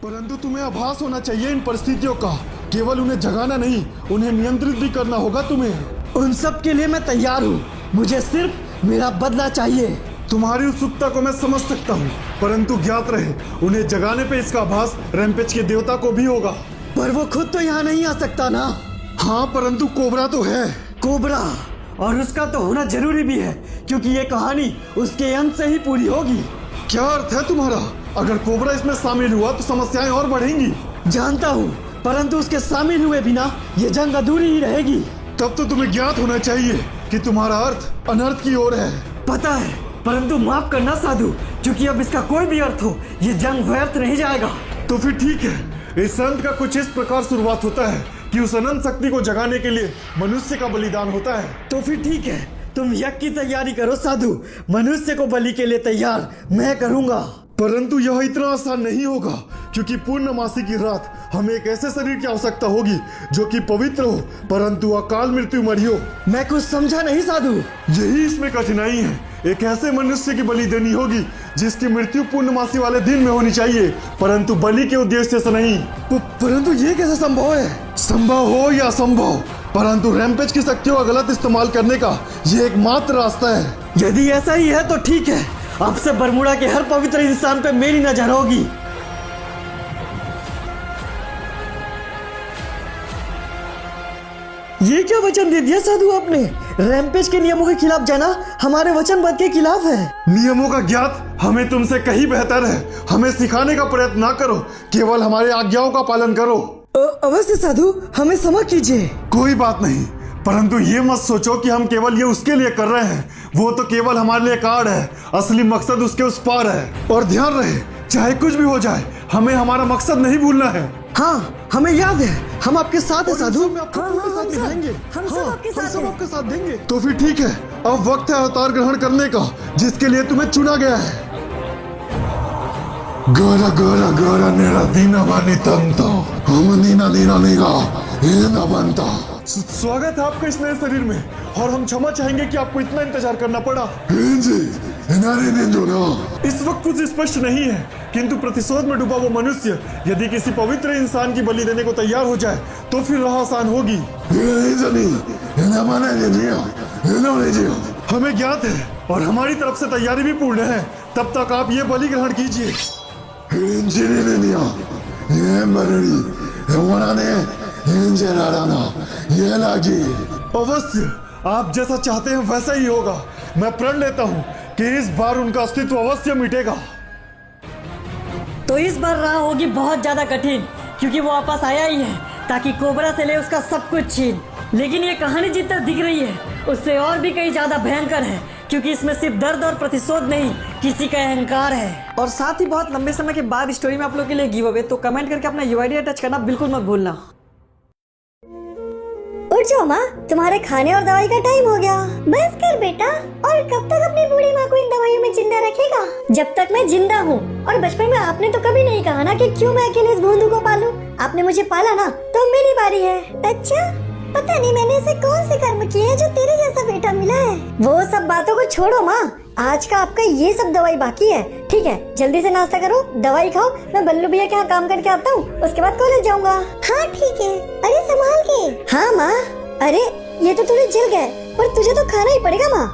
परंतु तुम्हें आभास होना चाहिए इन परिस्थितियों का। केवल उन्हें जगाना नहीं, उन्हें नियंत्रित भी करना होगा तुम्हें। उन सब के लिए मैं तैयार हूँ। मुझे सिर्फ मेरा बदला चाहिए। तुम्हारी उत्सुकता को मैं समझ सकता हूँ, परंतु ज्ञात रहे उन्हें जगाने पे इसका आभास रैम्पेज के देवता को भी होगा। पर वो खुद तो यहाँ नहीं आ सकता ना। हाँ, परंतु कोबरा तो है। कोबरा, और उसका तो होना जरूरी भी है, क्योंकि ये कहानी उसके अंत से ही पूरी होगी। क्या अर्थ है तुम्हारा? अगर कोबरा इसमें शामिल हुआ तो समस्याएं और बढ़ेंगी। जानता हूँ, परंतु उसके शामिल हुए बिना ये जंग अधूरी ही रहेगी। तब तो तुम्हें ज्ञात होना चाहिए कि तुम्हारा अर्थ अनर्थ की ओर है। पता है, परंतु माफ करना साधु, क्योंकि अब इसका कोई भी अर्थ हो, ये जंग व्यर्थ नहीं जाएगा। तो फिर ठीक है। इस अंत का कुछ इस प्रकार शुरुआत होता है कि उस अनंत शक्ति को जगाने के लिए मनुष्य का बलिदान होता है। तो फिर ठीक है, तुम यज्ञ की तैयारी करो साधु। मनुष्य को बलि के लिए तैयार मैं करूंगा। परंतु यह इतना आसान नहीं होगा, क्योंकि पूर्णमासी की रात हमें एक ऐसे शरीर की आवश्यकता होगी जो कि पवित्र हो, परंतु अकाल मृत्यु मरी हो। मैं कुछ समझा नहीं साधु। यही इसमें कठिनाई है। एक ऐसे मनुष्य की बलि देनी होगी जिसकी मृत्यु पूर्णमासी वाले दिन में होनी चाहिए, परंतु बलि के उद्देश्य से नहीं। परंतु ये कैसे संभव है? संभव हो या असंभव, परंतु रैम्पेज की शक्तियों का गलत इस्तेमाल करने का ये एकमात्र रास्ता है। यदि ऐसा ही है तो ठीक है। अब से बरमूडा के हर पवित्र इंसान पे मेरी नजर होगी। ये क्या वचन दे दिया साधु आपने? रैम्पेज के नियमों के खिलाफ जाना हमारे वचनबद्ध के खिलाफ है। नियमों का ज्ञात हमें तुमसे कहीं बेहतर है। हमें सिखाने का प्रयत्न ना करो, केवल हमारे आज्ञाओं का पालन करो। अवश्य साधु, हमें क्षमा कीजिए। कोई बात नहीं, परंतु ये मत सोचो कि हम केवल ये उसके लिए कर रहे हैं। वो तो केवल हमारे लिए कार्ड है, असली मकसद उसके उस पार है। और ध्यान रहे, चाहे कुछ भी हो जाए, हमें हमारा मकसद नहीं भूलना है। हाँ, हमें याद है, हम आपके साथ हैं साधु। हम आपके हम आपके साथ देंगे। तो फिर ठीक है, अब वक्त है अवतार ग्रहण करने का, जिसके लिए तुम्हें चुना गया है। गोरा गोरा गोरा नेरा दीना बानी तंतो हम नीना दीना नीगा ये ना बनता। स्वागत है आपका इस नए शरीर में, और हम क्षमा चाहेंगे कि आपको इतना इंतजार करना पड़ा। इस वक्त कुछ स्पष्ट नहीं है, किंतु प्रतिशोध में डूबा वो मनुष्य यदि किसी पवित्र इंसान की बलि देने को तैयार हो जाए तो फिर राह आसान होगी। हमें ज्ञात है और हमारी तरफ से तैयारी भी पूर्ण है। तब तक आप ये बलि ग्रहण कीजिए। अवश्य, आप जैसा चाहते हैं वैसा ही होगा। मैं प्रण लेता हूँ कि इस बार उनका अस्तित्व अवश्य मिटेगा। तो इस बार राह होगी बहुत ज्यादा कठिन, क्योंकि वो वापस आया ही है ताकि कोबरा से ले उसका सब कुछ छीन। लेकिन ये कहानी जितना दिख रही है उससे और भी कहीं ज्यादा भयंकर है, क्योंकि इसमें सिर्फ दर्द और प्रतिशोध नहीं, किसी का अहंकार है। और साथ ही बहुत लंबे समय के बाद स्टोरी में आप लोग के लिए गिव अवे, तो कमेंट करके अपना यूआईडी अटैच करना बिल्कुल मत भूलना। उठ जाओ माँ, तुम्हारे खाने और दवाई का टाइम हो गया। बस कर बेटा। और कब तक अपनी बूढ़ी माँ को इन दवाइयों में जिंदा रखेगा? जब तक मैं जिंदा हूँ। और बचपन में आपने तो कभी नहीं कहा ना कि क्यों मैं अकेले इस भोंदू को पालूं। आपने मुझे पाला ना, तो मेरी बारी है। अच्छा, पता नहीं मैंने ऐसे कौन से कर्म किए हैं जो तेरे जैसा बेटा मिला है। वो सब बातों को छोड़ो माँ, आज का आपका ये सब दवाई बाकी है। ठीक है, जल्दी से नाश्ता करो, दवाई खाओ। मैं बल्लू भैया के यहाँ काम करके आता हूँ, उसके बाद कॉलेज जाऊंगा। हाँ ठीक है। अरे संभाल के। हाँ माँ। अरे ये तो थोड़े जल गए, पर तुझे तो खाना ही पड़ेगा माँ।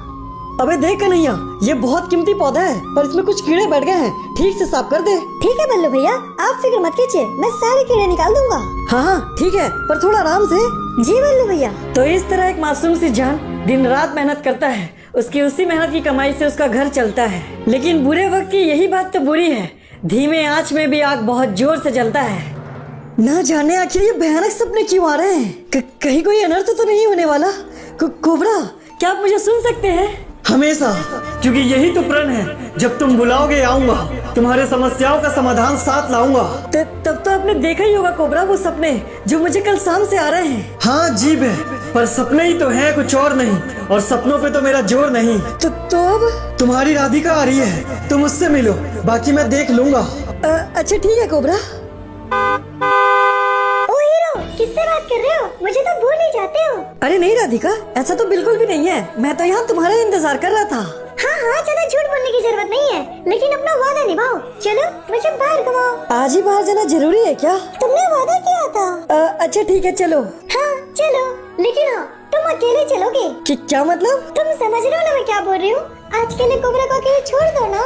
अबे देख कन्हैया, ये बहुत कीमती पौधा है, पर इसमें कुछ कीड़े बैठ गए हैं, ठीक से साफ कर दे। ठीक है बल्लू भैया, आप फिक्र मत कीजिए, मैं सारे कीड़े निकाल दूंगा। हाँ ठीक है, पर थोड़ा आराम से। जी बल्लू भैया। तो इस तरह एक मासूम सी जान दिन रात मेहनत करता है, उसकी उसी मेहनत की कमाई से उसका घर चलता है। लेकिन बुरे वक्त की यही बात तो बुरी है, धीमे आंच में भी आग बहुत जोर से जलता है। ना जाने आखिर ये भयानक सपने क्यों आ रहे हैं? कहीं कोई अनर्थ तो नहीं होने वाला? कोबरा, क्या आप मुझे सुन सकते हैं? हमेशा, क्योंकि यही तो प्रण है। जब तुम बुलाओगे आऊंगा, तुम्हारे समस्याओं का समाधान साथ लाऊंगा। तब तो आपने देखा ही होगा कोबरा, वो सपने जो मुझे कल शाम से आ रहे हैं। हाँ जीब है, पर सपने ही तो हैं, कुछ और नहीं। और सपनों पे तो मेरा जोर नहीं। तो अब तुम्हारी राधिका आ रही है, तुम उससे मिलो, बाकी मैं देख लूंगा। अच्छा ठीक है कोबरा। ओ हीरो, किससे बात कर रहे हो? मुझे तो भूल ही जाते हो। अरे नहीं राधिका, ऐसा तो बिल्कुल भी नहीं है। मैं तो यहाँ तुम्हारा इंतजार कर रहा था। हाँ हाँ, ज्यादा झूठ बोलने की जरूरत नहीं है, लेकिन अपना वादा निभाओ। चलो मुझे बाहर घुमाओ। आज ही बाहर जाना जरूरी है क्या? तुमने वादा किया था। अच्छा ठीक है चलो। हाँ चलो, लेकिन हाँ तुम अकेले चलोगे। क्या मतलब? तुम समझ रहे हो ना मैं क्या बोल रही हूँ? आज के लिए कोबरा को अकेले छोड़ दो ना।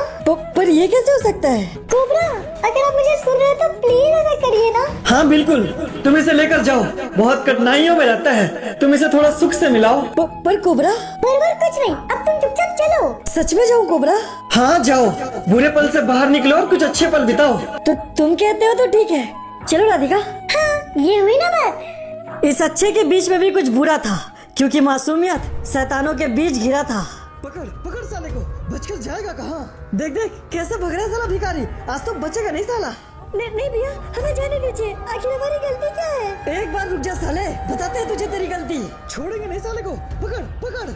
पर ये कैसे हो सकता है? कोबरा, अगर आप मुझे सुन रहे हो तो प्लीज ऐसा करिए ना। हाँ बिल्कुल, तुम इसे लेकर जाओ। बहुत कठिनाइयों में रहता है, तुम इसे थोड़ा सुख से मिलाओ। पर कोबरा? पर कुछ नहीं, अब तुम चुपचाप चलो। सच में जाऊँ कोबरा? हाँ जाओ, बुरे पल से बाहर निकलो और कुछ अच्छे पल बिताओ। तो तुम कहते हो तो ठीक है, चलो राधिका। हाँ ये हुई ना बात। इस अच्छे के बीच में भी कुछ बुरा था, क्योंकि मासूमियत शैतानों के बीच घिरा था। पकड़ पकड़ साले को, बचकर जाएगा कहाँ? देख देख कैसे भग रहा है साला भिखारी, आज तो बचेगा नहीं साला। नहीं भैया, हमें जाने दीजिए, आखिर हमारी गलती क्या है? एक बार रुक जा साले, बताते हैं तुझे तेरी गलती। छोड़ेंगे नहीं साले को, पकड़ पकड़।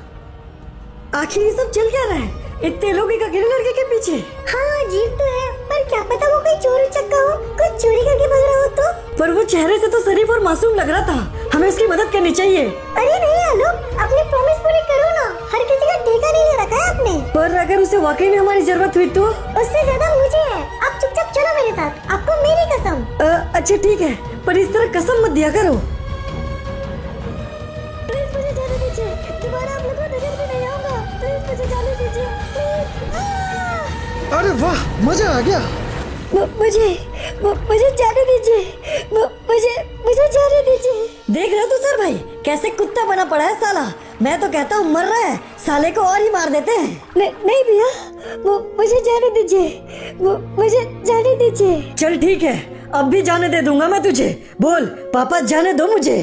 आखिर ये सब चल क्या रहा है इतने लोग एक अकेले लड़के के पीछे? हाँ अजीब तो है, पर क्या पता वो कोई चोर उचक्का हो, कुछ चोरी करके भाग रहा हो तो। पर वो चेहरे से तो शरीफ और मासूम लग रहा था, हमें उसकी मदद करनी चाहिए। अरे नहीं आलोक, अपनी प्रॉमिस पूरी करो ना, हर किसी का ठेका नहीं ले रखा है आपने। पर अगर उसे वाकई में हमारी जरूरत हुई तो? उससे ज्यादा मुझे है, आप चुपचाप चलो मेरे साथ, आपको मेरी कसम। अच्छा ठीक है, पर इस तरह कसम मत दिया करो। प्लीज मुझे जाने दीजिए, दोबारा आप लोगों को नजर भी नहीं आऊंगा, प्लीज मुझे जाने दीजिए प्लीज। अरे वाह, मजा आ गया। मुझे जाने दीजिए, मुझे जाने दीजिए। देख रहे हो तू सर भाई, कैसे कुत्ता बना पड़ा है साला। मैं तो कहता हूँ मर रहा है, साले को और ही मार देते हैं। नहीं भैया, मुझे जाने दीजिए, मुझे जाने दीजिए। चल ठीक है, अब भी जाने दे दूंगा मैं तुझे। बोल पापा जाने दो मुझे।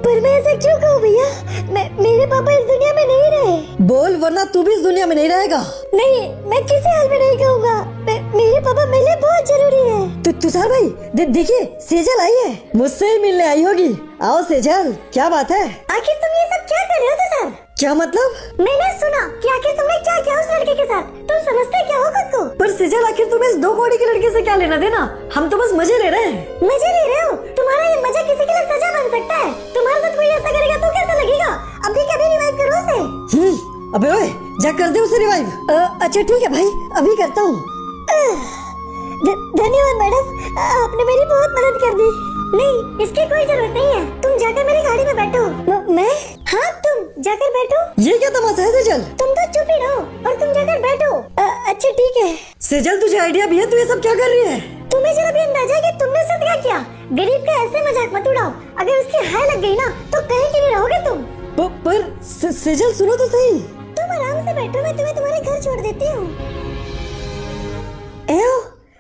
पर मैं ऐसा क्यों कहूँ भैया? मेरे पापा इस दुनिया में नहीं रहे। बोल, वरना तू भी इस दुनिया में नहीं रहेगा। नहीं, मैं किसी हाल में नहीं कहूँगा, मेरे पापा मेरे लिए बहुत जरूरी है। तो तुषार भाई देखिए सेजल आई है, मुझसे ही मिलने आई होगी। आओ सेजल, क्या बात है? आखिर तुम ये सब क्या कर रहे हो तुषार? क्या मतलब? मैंने सुना कि आखिर तुमने क्या किया उस लड़के के साथ, तुम समझते क्या हो खुद को? पर सेजल आखिर तुम्हें इस 2 कौड़ी के लड़के से क्या लेना देना? हम तो बस मजे ले रहे हैं। मजे ले रहे हो? तुम्हारा ये मजा किसी के लिए सजा बन सकता है। तुम्हारे साथ कोई ऐसा करेगा तो कैसा लगेगा? अभी कभी रिवाइव करो उसे। अबे ओए, जा कर दे उसे रिवाइव। अच्छा ठीक है भाई, अभी करता हूँ। धन्यवाद मैडम, आपने मेरी बहुत मदद कर दी। नहीं, इसकी कोई जरूरत नहीं है, तुम जाकर मेरी गाड़ी में बैठो। मैं? हाँ तुम जाकर बैठो। ये क्या तमाशा है सेजल? तुम तो चुप ही रहो और तुम जाकर बैठो। अच्छा ठीक है। सेजल तुझे आइडिया भी है, तू ये सब क्या कर रही है? तुम्हें जरा भी अंदाजा है कि तुमने उससे क्या किया? गरीब का ऐसे मजाक मत उड़ाओ, अगर उसकी हाय लग गई ना तो कहीं के लिए रहोगे तुम। पर सेजल सुनो तो सही। तुम आराम से बैठो, मैं तुम्हें तुम्हारे घर छोड़ देती हूँ।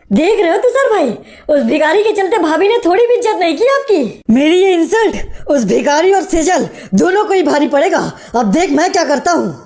देख रहे हो तुषार भाई, उस भिखारी के चलते भाभी ने थोड़ी भी इज्जत नहीं की आपकी। मेरी ये इंसल्ट उस भिखारी और सेजल दोनों को ही भारी पड़ेगा। अब देख मैं क्या करता हूँ।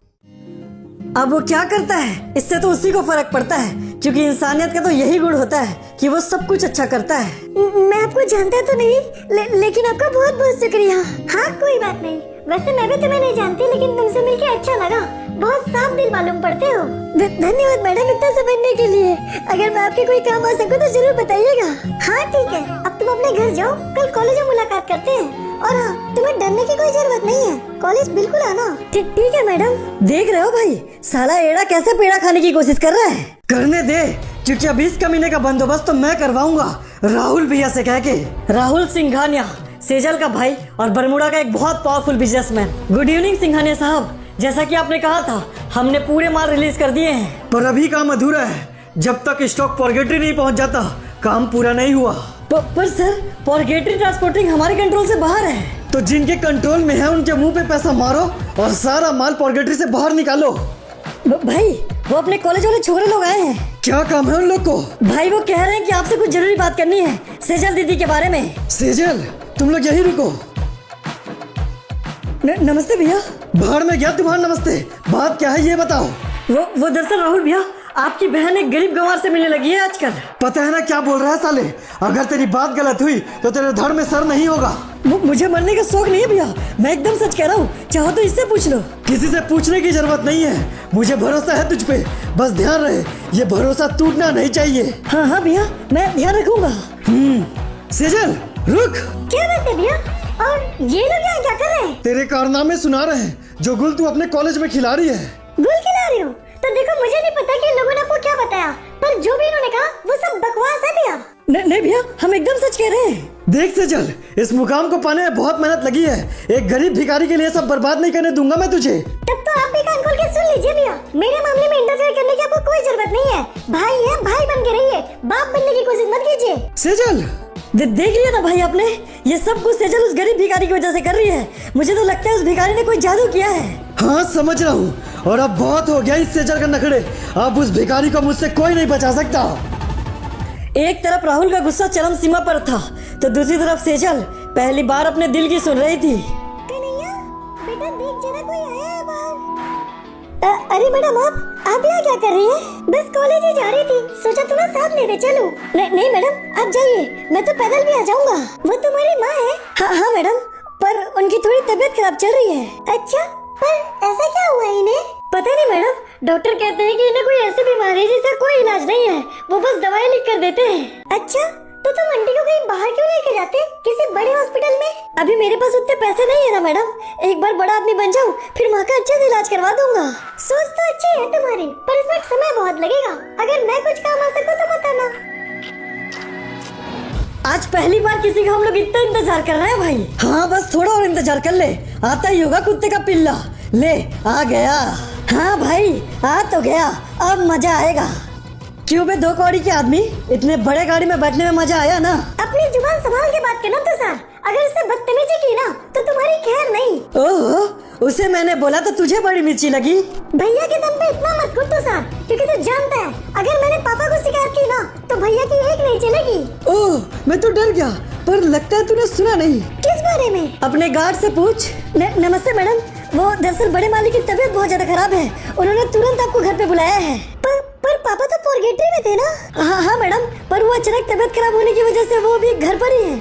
अब वो क्या करता है इससे तो उसी को फर्क पड़ता है, क्योंकि इंसानियत का तो यही गुण होता है कि वो सब कुछ अच्छा करता है। मैं आपको जानता तो नहीं, लेकिन आपका बहुत बहुत शुक्रिया। हाँ कोई बात नहीं, वैसे मैं भी तुम्हें नहीं जानती, लेकिन तुमसे मिलके अच्छा लगा। बहुत साफ दिल मालूम पड़ते हो। धन्यवाद मैडम इतना समझने के लिए। अगर मैं आपके कोई काम आ सकूं तो जरूर बताइएगा। हाँ ठीक है, अब तुम अपने घर जाओ, कल कॉलेज में मुलाकात करते हैं। और हाँ, तुम्हें डरने की कोई जरूरत नहीं है, कॉलेज बिल्कुल आना। ठीक है मैडम। देख रहे हो भाई, साला एड़ा कैसे पेड़ा खाने की कोशिश कर रहा है। करने दे, क्योंकि अब इस कमीने का बंदोबस्त तो मैं करवाऊंगा राहुल भैया से कह के। राहुल सिंघानिया, सेजल का भाई और बरमुडा का एक बहुत powerful businessman. Good evening Singhania साहब, जैसा कि आपने कहा था हमने पूरे माल रिलीज कर दिए हैं, पर अभी काम अधूरा है। जब तक स्टॉक पॉर्गेटरी नहीं पहुंच जाता काम पूरा नहीं हुआ। पर सर, पॉर्गेटरी ट्रांसपोर्टिंग हमारे कंट्रोल से बाहर है। तो जिनके कंट्रोल में है उनके मुंह पे पैसा मारो और सारा माल पॉर्गेटरी से बाहर निकालो। भाई वो अपने कॉलेज वाले छोरे लोग आए हैं। क्या काम है उन लोग को? भाई वो कह रहे हैं कि आपसे कुछ जरूरी बात करनी है सेजल दीदी के बारे में। सेजल तुम लोग यही रुको। नमस्ते भैया। बाहर में गया तुम्हारा नमस्ते, बात क्या है ये बताओ। वो दरअसल राहुल भैया, आपकी बहन एक गरीब गंवार से मिलने लगी है आजकल। पता है ना क्या बोल रहा है साले, अगर तेरी बात गलत हुई तो तेरे धड़ में सर नहीं होगा। मुझे मरने का शौक नहीं है भैया, मैं एकदम सच कह रहा हूँ, चाहो तो इससे पूछ लो। किसी से पूछने की जरूरत नहीं है, मुझे भरोसा है तुझ पे, बस ध्यान रहे ये भरोसा टूटना नहीं चाहिए। हाँ भैया, मैं ध्यान रखूंगा। सेजल रुक। क्या बात है भैया, और ये लोग यहाँ क्या कर रहे हैं? तेरे कारनामे सुना रहे हैं जो गुल तू अपने कॉलेज में खिला रही है। गुल खिला रही हो? तो देखो मुझे नहीं पता कि इन लोगों ने आपको क्या बताया, पर जो भी इन्होंने कहा वो सब बकवास है भैया। नहीं भैया, हम एकदम सच कह रहे हैं। देख सेजल, इस मुकाम को पाने में बहुत मेहनत लगी है। एक गरीब भिखारी के लिए सब बर्बाद नहीं करने दूंगा मैं तुझे। तब तो आप भी कान खोल के सुन लीजिए भैया, मेरे मामले में इंटरफेयर करने की आपको कोई जरूरत नहीं है। भाई है, भाई बन के रहिए, बाप बनने की कोशिश मत कीजिए। सेजल, देख लिया ना भाई आपने, ये सब कुछ सेजल उस गरीब भिखारी की वजह से कर रही है। मुझे तो लगता है उस भिखारी ने कोई जादू किया है। हाँ समझ रहा हूँ, और अब बहुत हो गया इस सेजल का नखरे। अब उस भिखारी को मुझसे कोई नहीं बचा सकता। एक तरफ राहुल का गुस्सा चरम सीमा पर था, तो दूसरी तरफ सेजल पहली बार अपने दिल की सुन रही थी। कन्हैया, बेटा देख जरा कोई आया है बाहर। अरे मैडम आप यहाँ क्या कर रही हैं? बस कॉलेज ही जा रही थी, सोचा तुम्हें साथ लेते चलूं। नहीं मैडम आप जाइए, मैं तो पैदल भी आ जाऊंगा। वो तुम्हारी माँ है? हाँ मैडम, पर उनकी थोड़ी तबीयत खराब चल रही है। अच्छा, पर ऐसा क्या हुआ इन्हें? पता नहीं मैडम, डॉक्टर कहते हैं कि इन्हें कोई ऐसी बीमारी है जिसका कोई इलाज नहीं है, वो बस दवाई लिख कर देते हैं। अच्छा, तो तुम आंटी को कहीं बाहर क्यों लेके जाते, किसी बड़े हॉस्पिटल में? अभी मेरे पास उतने पैसे नहीं है ना मैडम, एक बार बड़ा आदमी बन जाऊं फिर माँ का अच्छे से इलाज करवा दूंगा। सोच तो अच्छी है तुम्हारी, पर इसमें समय बहुत लगेगा। अगर मैं कुछ काम आ सकूं तो बताना। आज पहली बार किसी का हम लोग इतना इंतजार कर रहे हैं भाई। हाँ बस थोड़ा और इंतजार कर ले, आता ही होगा कुत्ते का पिल्ला। ले आ गया। हाँ भाई आ तो गया, अब मजा आएगा। क्यों बे दो कौड़ी के आदमी, इतने बड़े गाड़ी में बैठने में मजा आया ना? अपनी जुबान संभाल के बात करना तो सर, अगर इससे बदतमीजी की ना तो तुम्हारी खैर नहीं। ओहो, उसे मैंने बोला तो तुझे बड़ी मिर्ची लगी। भैया के दम पे इतना मत कूद तो सर, क्योंकि तू जानता है अगर मैंने पापा को शिकायत की ना तो भैया की एक नहीं चलेगी। ओह, मैं तो डर गया, पर लगता है तूने सुना नहीं। किस बारे में? अपने गार्ड से पूछ। नमस्ते मैडम, वो दरअसल बड़े मालिक की तबीयत बहुत ज्यादा खराब है, उन्होंने तुरंत आपको घर पे बुलाया है। पर पापा तो पोर्गेटरी में थे ना? हाँ मैडम, पर वो अचानक तबीयत खराब होने की वजह से वो भी घर पर ही है।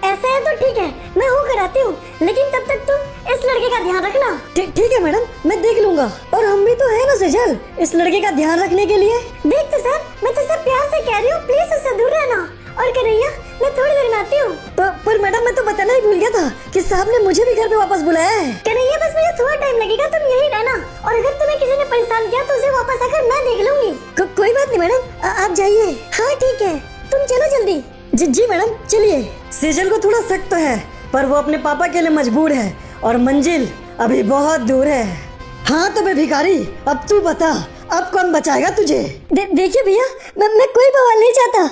ऐसा है तो ठीक है, मैं हूँ कराती हूँ, लेकिन तब तक तुम इस लड़के का ध्यान रखना। ठीक है मैडम, मैं देख लूंगा। और हम भी तो है ना सेजल, इस लड़के का ध्यान रखने के लिए। देख तो सर, मैं तुझसे प्यार से कह रही हूँ, प्लीज उससे दूर रहना। और कन्हैया, मैं थोड़ी देर में आती हूँ। पर मैडम मैं तो बताना ही भूल गया था कि साहब ने मुझे भी घर पे वापस बुलाया है। कन्हैया बस मुझे थोड़ा टाइम लगेगा, तुम यही रहना, और अगर तुम्हें किसी ने परेशान किया तो उसे वापस आकर मैं देख लूंगी। कोई बात नहीं मैडम, आप जाइए। हाँ ठीक है, तुम चलो जल्दी। जी मैडम चलिए। सेजल को थोड़ा सख्त तो है, पर वो अपने पापा के लिए मजबूर है, और मंजिल अभी बहुत दूर है। हाँ तो बे भिखारी, अब तू बता, अब कौन बचाएगा तुझे? देखिए भैया, मैं कोई बवाल नहीं चाहता।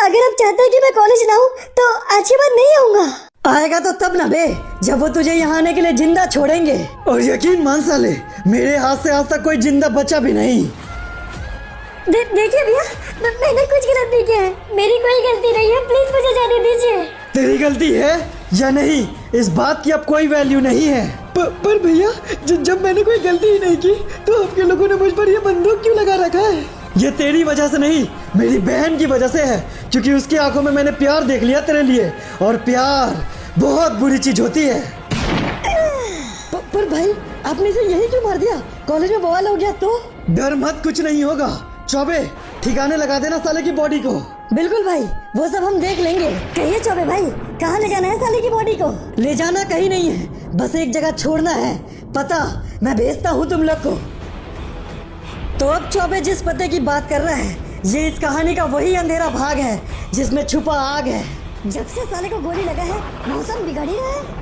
अगर आप चाहते हैं कि मैं कॉलेज ना आऊँ तो आज के बाद नहीं आऊँगा। आएगा तो तब ना बे, जब वो तुझे यहाँ आने के लिए जिंदा छोड़ेंगे। और यकीन मान साले, मेरे हाथ से आज तक कोई जिंदा बचा भी नहीं। देखिए भैया, मैंने कुछ गलत नहीं किया है, मेरी कोई गलती नहीं है, प्लीज मुझे जाने दीजिए। तेरी गलती है या नहीं, इस बात की अब कोई वैल्यू नहीं है। पर भैया, जब मैंने कोई गलती ही नहीं की तो आपके लोगों ने मुझ पर ये बंदूक क्यों लगा रखा है? ये तेरी वजह से नहीं, मेरी बहन की वजह से है, क्योंकि उसकी आंखों में मैंने प्यार देख लिया तेरे लिए, और प्यार बहुत बुरी चीज होती है। पर भाई, आपने इसे यही क्यों मार दिया? कॉलेज में बवाल हो गया तो? डर मत, कुछ नहीं होगा। चौबे, ठिकाने लगा देना साले की बॉडी को। बिल्कुल भाई, वो सब हम देख लेंगे। कहिए चौबे भाई, कहाँ ले जाना है साले की बॉडी को? ले जाना कहीं नहीं है, बस एक जगह छोड़ना है। पता मैं भेजता हूँ तुम लोग को। तो अब चौबे जिस पते की बात कर रहा है, ये इस कहानी का वही अंधेरा भाग है जिसमें छुपा आग है। जब से साले को गोली लगा है, मौसम बिगड़ ही रहा है।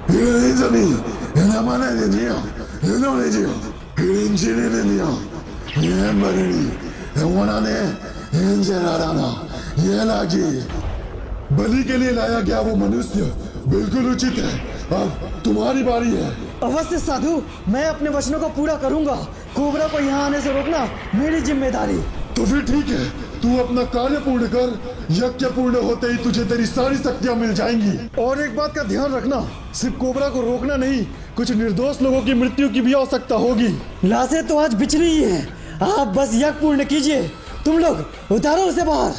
बलि के लिए लाया गया वो मनुष्य बिल्कुल उचित है, अब तुम्हारी बारी है। अवश्य साधु, मैं अपने वचनों को पूरा करूंगा। कोबरा को यहाँ आने से रोकना मेरी जिम्मेदारी। तो फिर ठीक है, तू अपना कार्य पूर्ण कर, यज्ञ पूर्ण होते ही तुझे तेरी सारी शक्तियाँ मिल जाएंगी। और एक बात का ध्यान रखना, सिर्फ कोबरा को रोकना नहीं, कुछ निर्दोष लोगों की मृत्यु की भी आवश्यकता होगी। लाशें तो आज बिछड़ी ही है, आप बस यज्ञ पूर्ण कीजिए। तुम लोग उतारो उसे बाहर।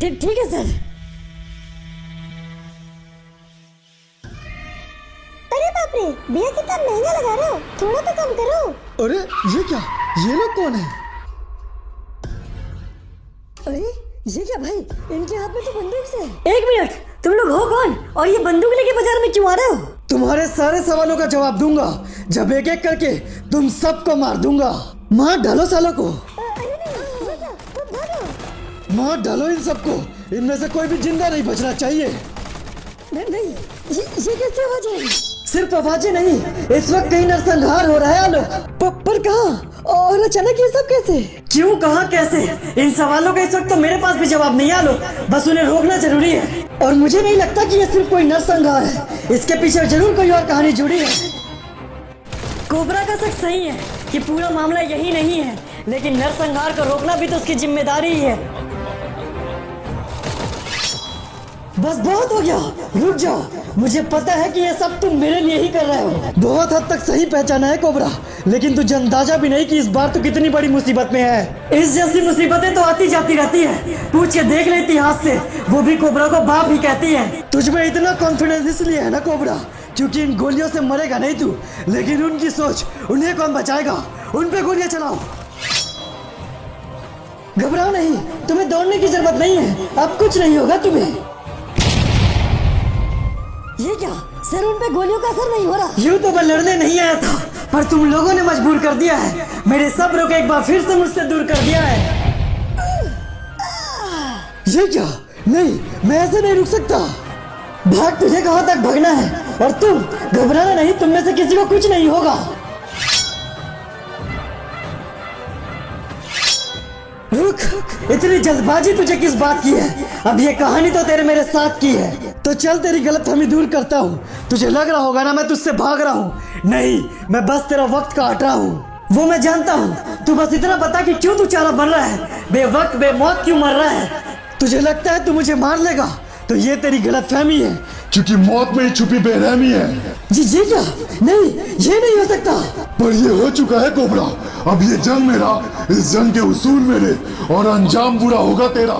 ठीक है सर। अरे बाप रे, भैया कितना महंगा लगा रहे हो, थोड़ा तो कम करो। अरे ये क्या, ये लोग कौन है? अरे ये क्या भाई, इनके हाथ में तो बंदूक से। एक मिनट, तुम लोग हो कौन और ये बंदूक लेके बाजार में क्यों आ रहे हो? तुम्हारे सारे सवालों का जवाब दूंगा, जब एक एक करके तुम सबको मार दूंगा। मार डालो सालों को। मार डालो इन सबको, इनमें से कोई भी जिंदा नहीं बचना चाहिए। नहीं, ये कैसे आवाजें? सिर्फ आवाजें नहीं, इस वक्त कहीं नरसंहार हो रहा है आलोक। पर कहाँ और अचानक ये सब कैसे? क्यों, कहाँ, कैसे? इन सवालों का इस वक्त तो मेरे पास भी जवाब नहीं है आलोक। बस उन्हें रोकना जरूरी है। और मुझे नहीं लगता कि ये सिर्फ कोई नरसंहार है, इसके पीछे जरूर कोई और कहानी जुड़ी है। कोबरा का शक सही है कि पूरा मामला यही नहीं है, लेकिन नरसंहार को रोकना भी तो उसकी जिम्मेदारी ही है। बस बहुत हो गया, रुक जाओ। मुझे पता है कि ये सब तुम मेरे लिए ही कर रहे हो। बहुत हद तक सही पहचाना है कोबरा, लेकिन तुझे अंदाजा भी नहीं कि इस बार तो कितनी बड़ी मुसीबत में है। इस जैसी मुसीबतें तो आती जाती रहती है, पूछ के देख ले इतिहास से, वो भी कोबरा को बाप ही कहती है। तुझमें इतना कॉन्फिडेंस इसलिए है ना कोबरा, क्योंकि इन गोलियों से मरेगा नहीं तू, लेकिन उनकी सोच, उन्हें कौन बचाएगा? उन पे गोलियां चलाओ। घबराओ नहीं, तुम्हें दौड़ने की जरूरत नहीं है, अब कुछ नहीं होगा तुम्हें। ये क्या सर, उन पे गोलियों का असर नहीं हो रहा? यूं तो मैं लड़ने नहीं आया था, पर तुम लोगों ने मजबूर कर दिया है। मेरे सब्र को एक बार फिर से मुझसे दूर कर दिया है। ये क्या? नहीं, मैं ऐसे नहीं रुक सकता। भाग, तुझे कहां तक भागना है? और तुम घबराना नहीं, तुम में से किसी को कुछ नहीं होगा। रुक, इतनी जल्दबाजी तुझे किस बात की है? अब ये कहानी तो तेरे मेरे साथ की है, तो चल तेरी गलतफहमी दूर करता हूँ। तुझे लग रहा होगा ना मैं तुझसे भाग रहा हूँ, नहीं, मैं बस तेरा वक्त काट रहा हूँ। वो मैं जानता हूँ, तू बस इतना बता कि क्यों तू चारा बन रहा है, बेवक्त बेमौत क्यों मर रहा है? तुझे लगता है तू मुझे मार लेगा, तो ये तेरी गलतफहमी है, क्योंकि मौत में ही छुपी बेरहमी है। जी क्या? नहीं, ये नहीं हो सकता। पर ये हो चुका है कोबरा, अब ये जंग मेरा, इस जंग के उसूल मेरे, और अंजाम बुरा होगा तेरा।